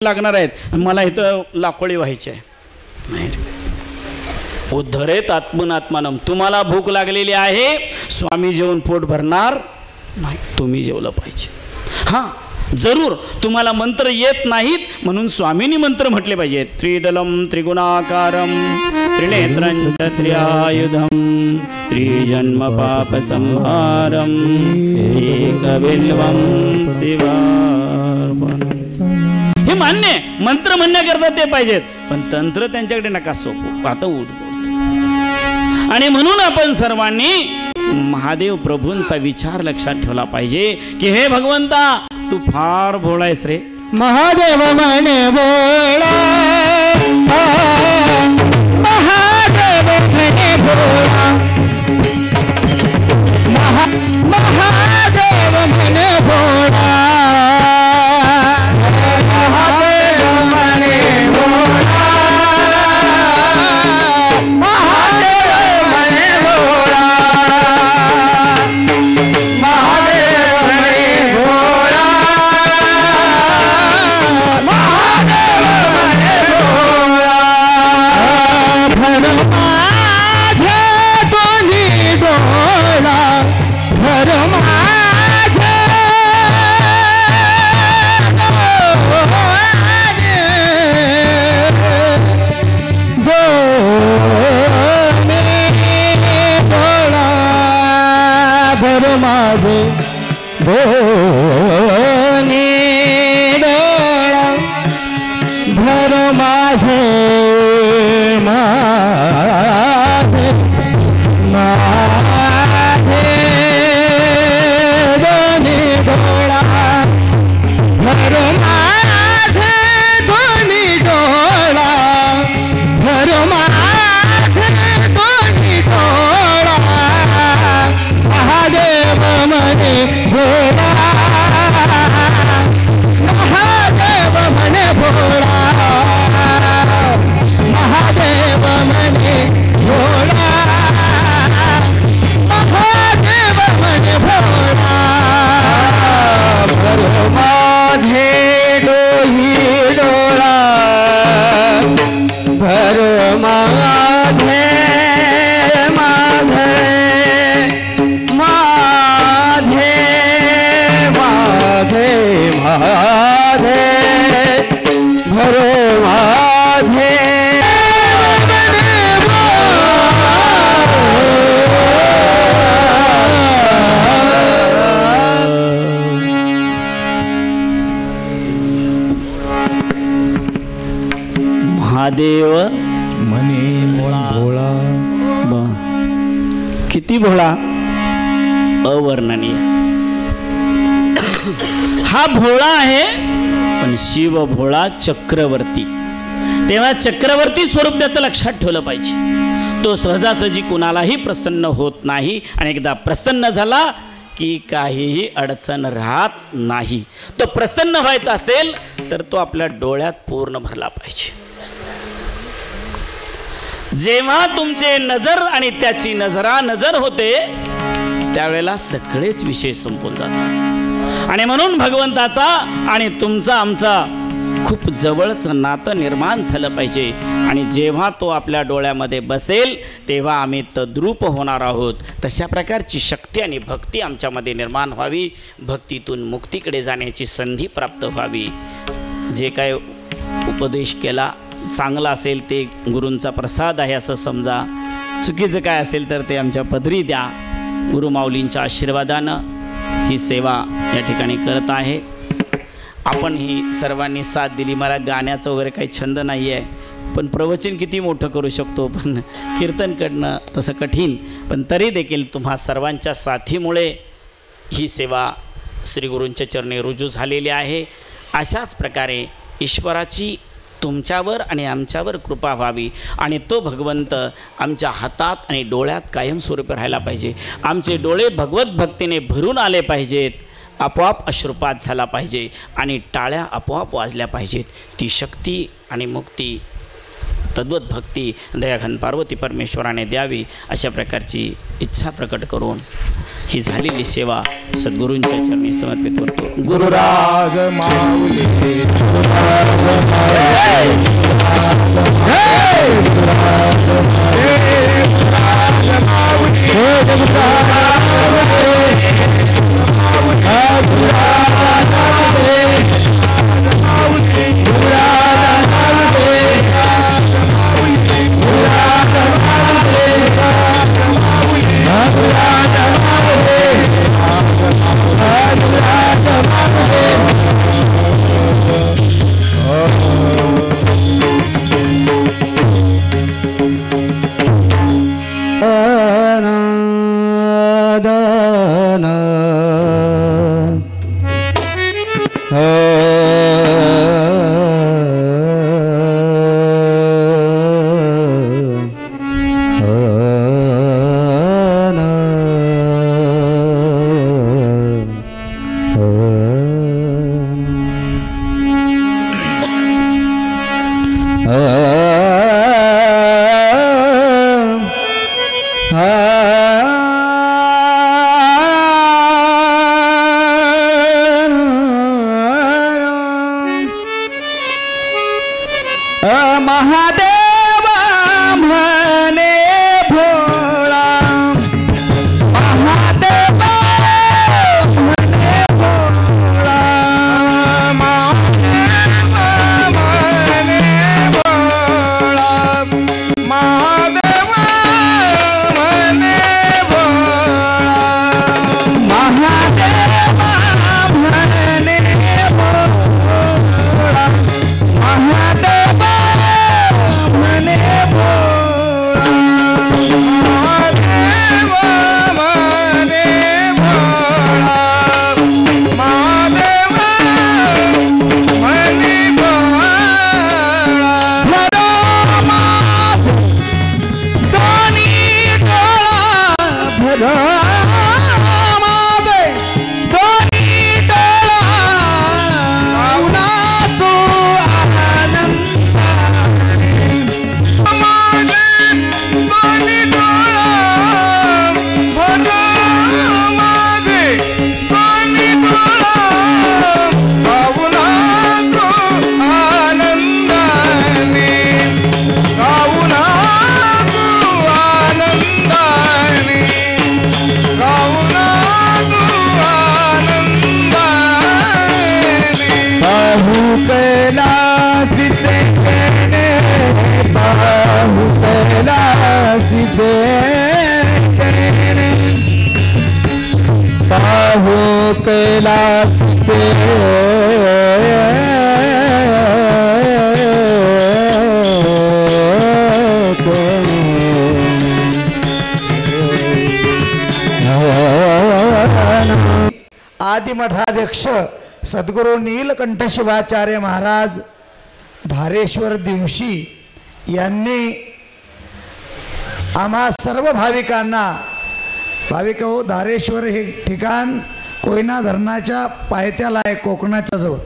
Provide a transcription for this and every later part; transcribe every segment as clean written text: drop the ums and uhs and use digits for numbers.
लागणार आहेत, मला इथं लाकोळी व्हायची आहे. नाही, उद्धरेत आत्मनात्मानम. तुम्हाला भूक लागलेली आहे, स्वामी जेवण पोट भरणार नाही, तुम्ही जेवलं पाहिजे. हां, जरूर तुम्हाला मंत्र येत नाहीत म्हणून स्वामींनी मंत्र म्हटले पाहिजेत. त्रिदलम त्रिगुणाकारम त्रिनेत्रंच त्रिआयुधम त्रिजन्म पाप संहारम एकविल्वम शिवार्पणम. हे मान्य आहे, मंत्र म्हणण्याकरता ते पाहिजेत, पण तंत्र त्यांच्याकडे नका सोपू. आता आणि म्हणून आपण सर्वांनी महादेव प्रभूंचा विचार लक्षात ठेवला पाहिजे की हे भगवंता तू फार भोळा आहेस रे. महादेव म्हणे भोळा, महादेव म्हणे भोळा, महादेव म्हणे भोळा, महादेव म्हणे भोळा, महादेव म्हणे भोळा, महादेव म्हणे भोळा, महादेव म्हणे भोळा. भर माझे दोन्ही डोळा, भर माझे माझे दोन्ही डोळा, भर माझे माझे माझे दोन्ही डोळा, भर माझे दोन्ही डोळा, भर माझे दोन्ही डोळा. महादेव म्हणे भोळा, महादेव म्हणे भोळा, महादेव म्हणे भोळा, महादेव म्हणे भोळा. भर माझे डोही डोळा, भर माझे माझे माझे माझे माझे भरो माझे. महादेव म्हणे भोळा, किती भोळा, अवर्णनीय. हा भोळा आहे, पण शिव भोळा चक्रवर्ती. तेव्हा चक्रवर्ती स्वरूप त्याचं लक्षात ठेवलं पाहिजे. तो सहजासहजी कुणालाही प्रसन्न होत नाही, आणि एकदा प्रसन्न झाला की काहीही अडचण राहत नाही. तो प्रसन्न व्हायचा असेल तर तो आपल्या डोळ्यात पूर्ण भरला पाहिजे. जेव्हा तुमचे नजर आणि त्याची नजर होते त्यावेळेला सगळेच विषय संपून जातात. आणि म्हणून भगवंताचा आणि तुमचा आमचा खूप जवळचं नातं निर्माण झालं पाहिजे. आणि जेव्हा तो आपल्या डोळ्यामध्ये बसेल तेव्हा आम्ही तद्रूप होणार आहोत. तशा प्रकारची शक्ती आणि भक्ती आमच्यामध्ये निर्माण व्हावी, भक्तीतून मुक्तीकडे जाण्याची संधी प्राप्त व्हावी. जे काय उपदेश केला चांगला असेल ते गुरूंचा प्रसाद आहे असं समजा, चुकीचं काय असेल तर ते आमच्या पदरी द्या. गुरुमाऊलींच्या आशीर्वादानं ही सेवा या ठिकाणी करत आहे. आपण ही सर्वांनी साथ दिली. मला गाण्याचं वगैरे काही छंद नाही आहे, पण प्रवचन किती मोठं करू शकतो, पण कीर्तन करणं तसं कठीण. पण तरी देखील तुम्हा सर्वांच्या साथीमुळे ही सेवा श्रीगुरूंच्या चरणी रुजू झालेली आहे. अशाच प्रकारे ईश्वराची तुमच्यावर आणि आमच्यावर कृपा व्हावी, आणि तो भगवंत आमच्या हातात आणि डोळ्यात कायमस्वरूपी राहायला पाहिजे. आमचे डोळे भगवत भक्तीने भरून आले पाहिजेत, आपोआप अश्रुपात झाला पाहिजे, आणि टाळ्या आपोआप वाजल्या पाहिजेत. ती शक्ती आणि मुक्ती तद्वत भक्ती दयाघन पार्वती परमेश्वराने द्यावी अशा प्रकारची इच्छा प्रकट करून ही झालेली सेवा सद्गुरूंच्या चरणी समर्पित करतो. गुरुराज माऊली महादेवा म्हणे भोळा महादेवा म्हणे भोळा महादेवा म्हणे भोळा महादेवा म्हणे भोळा महादेवा म्हणे भोळा महादेवा म्हणे भोळा महादेवा म्हणे भोळा महादेवा म्हणे भोळा भरो माझे दोन्ही डोळा भरो माझे दोन्ही डोळा उन्हाचो आनंदाने माझे दोन्ही डोळा भरो माझे दोन्ही डोळा उन्हाचो आनंदाने गाऊनाचो आनंदाने गाऊनाचो आनंदाने बाहू कैलासीचे केणे बाहू कैलासीचे केणे बाहू कैलासीचे आदिमठाध्यक्ष सद्गुरू नीलकंठ शिवाचार्य महाराज धारेश्वर दिवशी यांनी आम्हा सर्व भाविकांना भाविक हो धारेश्वर हे ठिकाण कोयना धरणाच्या पायथ्याला आहे कोकणाच्या जवळ.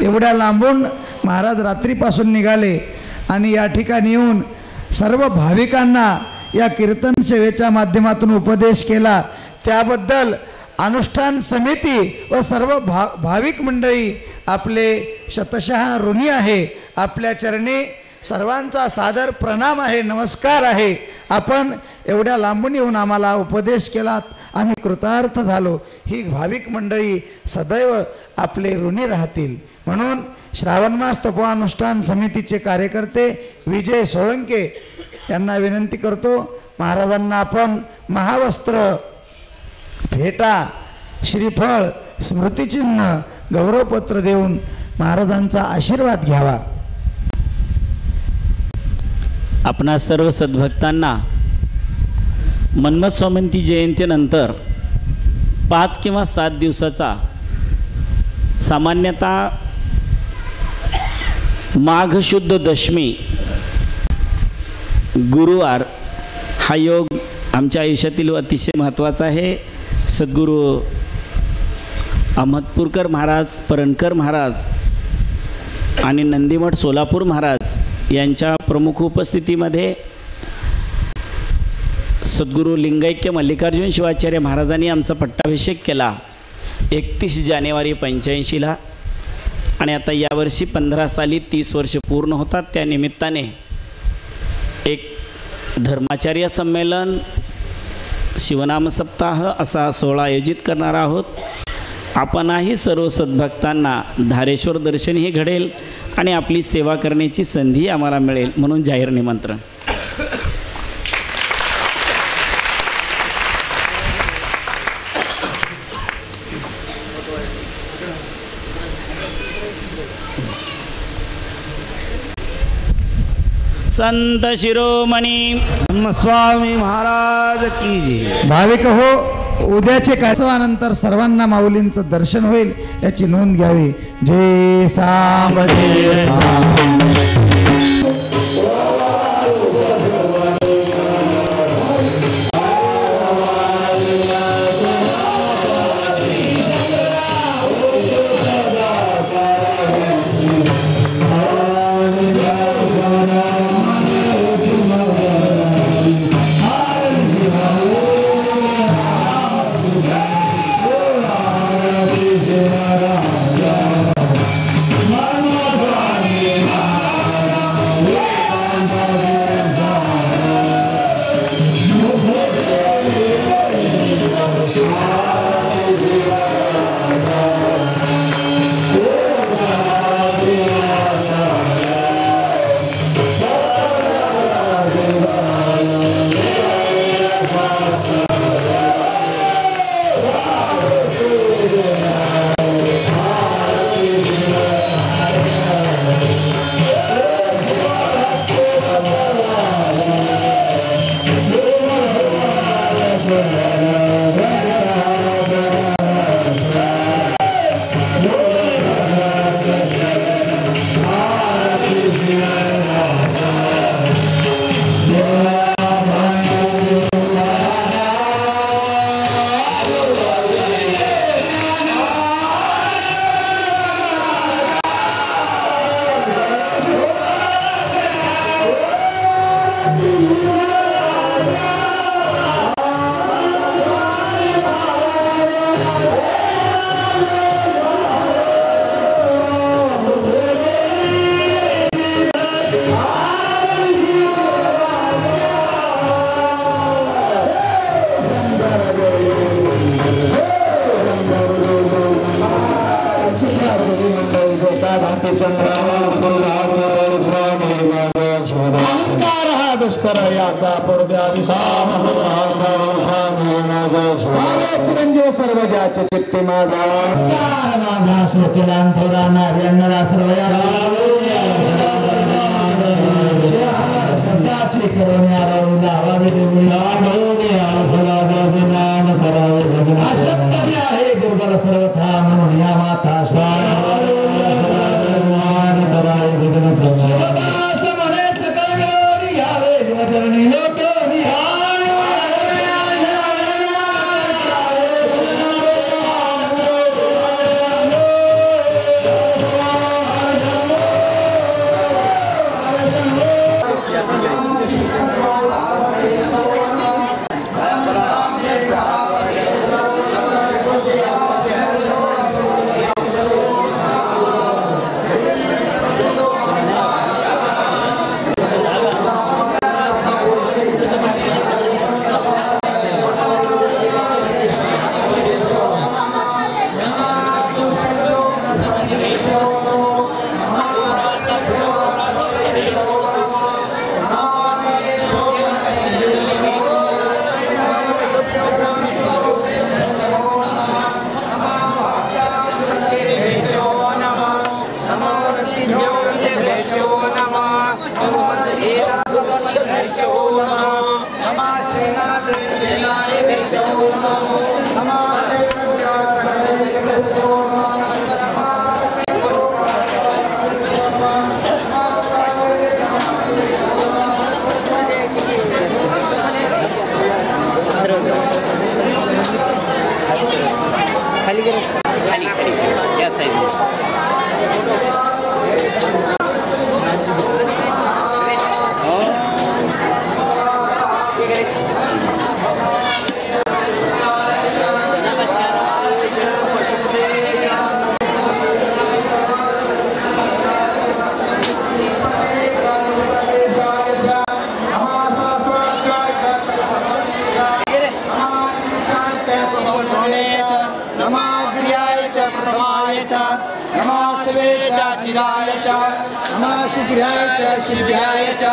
एवढ्या लांबून महाराज रात्रीपासून निघाले आणि या ठिकाणी येऊन सर्व भाविकांना या कीर्तन सेवेच्या माध्यमातून उपदेश केला. त्याबद्दल अनुष्ठान समिती व सर्व भाविक मंडळी आपले शतशः ऋणी आहे. आपल्या चरणी सर्वांचा सादर प्रणाम आहे, नमस्कार आहे. आपण एवढ्या लांबून येऊन आम्हाला उपदेश केलात, आम्ही कृतार्थ झालो. ही भाविक मंडळी सदैव आपले ऋणी राहतील. म्हणून श्रावणमास तपोअनुष्ठान समितीचे कार्यकर्ते विजय सोळंके यांना विनंती करतो, महाराजांना आपण महावस्त्र, फेटा, श्रीफळ, स्मृतिचिन्ह, गौरवपत्र देऊन महाराजांचा आशीर्वाद घ्यावा. आपणा सर्व सद्भक्तांना मन्मथ स्वामींची जयंतीनंतर 5 किंवा 7 दिवसाचा सामान्यतः माघ शुद्ध दशमी गुरुवार हा योग आमच्या आयुष्यातील अतिशय महत्त्वाचा आहे. सद्गुरू अहमदपूरकर महाराज, परणकर महाराज आणि नंदीमठ सोलापूर महाराज यांच्या प्रमुख उपस्थितीमध्ये सद्गुरू लिंगैक्य मल्लिकार्जुन शिवाचार्य महाराजांनी आमचा पट्टाभिषेक केला 31 जानेवारी 85ला आणि आता यावर्षी 15 साली 30 वर्ष पूर्ण होतात. त्या निमित्ताने एक धर्माचार्य संमेलन शिवनाम सप्ताह असा सोहळा आयोजित करणार आहोत. आपणही सर्व सद्भक्तांना धारेश्वर दर्शनही घडेल आणि आपली सेवा करण्याची संधी आम्हाला मिळेल म्हणून जाहीर निमंत्रण. संत शिरोमणी स्वामी महाराज की जय. भाविक हो, उद्याचे उत्सवानंतर सर्वांना माऊलींचं दर्शन होईल याची नोंद घ्यावी. जय सांब जय सांब. चिरंजीव सर्व ज्याचे चित्ते माझा च नमः शीघ्राय च शीघ्राय च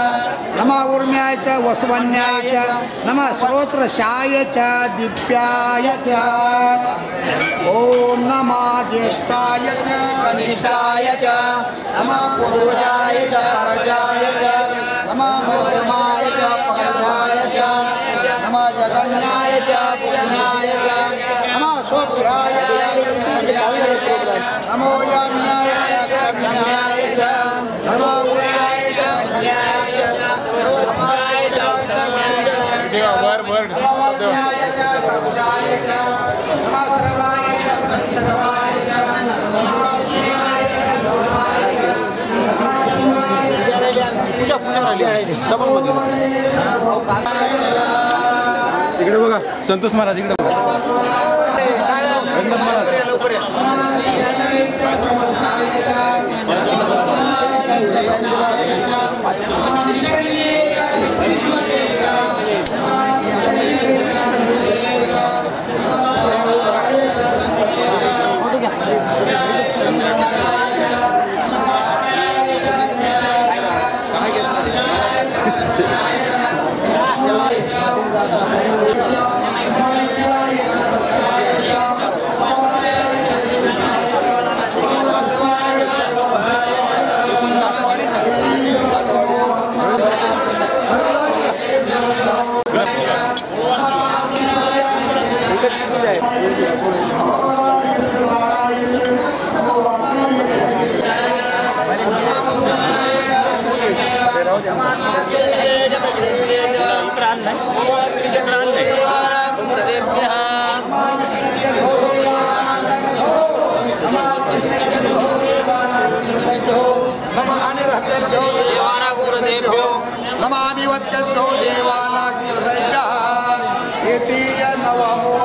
नमः ऊर्म्याय च वसवन्याय च नमः श्रोत्रशाय च दिव्याय च ॐ नमः ज्येष्ठाय च कनिष्ठाय च नमः पूर्वजाय च परजाय च नमः मध्यमाय च पंकजाय च नमः जगन्नाय च पुण्याय च नमः सोभ्याय च नमो यज्ञाय च क्षम्याय च नमः उर्वाय च धन्याय च नमः च क्षम्याय च नमः श्रवाय च संसर्वाय च इकडे बघा संतोष महाराज इकडे बघा नमामि वत्यद्धो देवानाग्निर्दैव्यः एतीय नवमो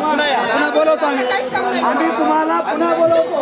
पुन्हा बोलवतो आम्ही तुम्हाला पुन्हा बोलवतो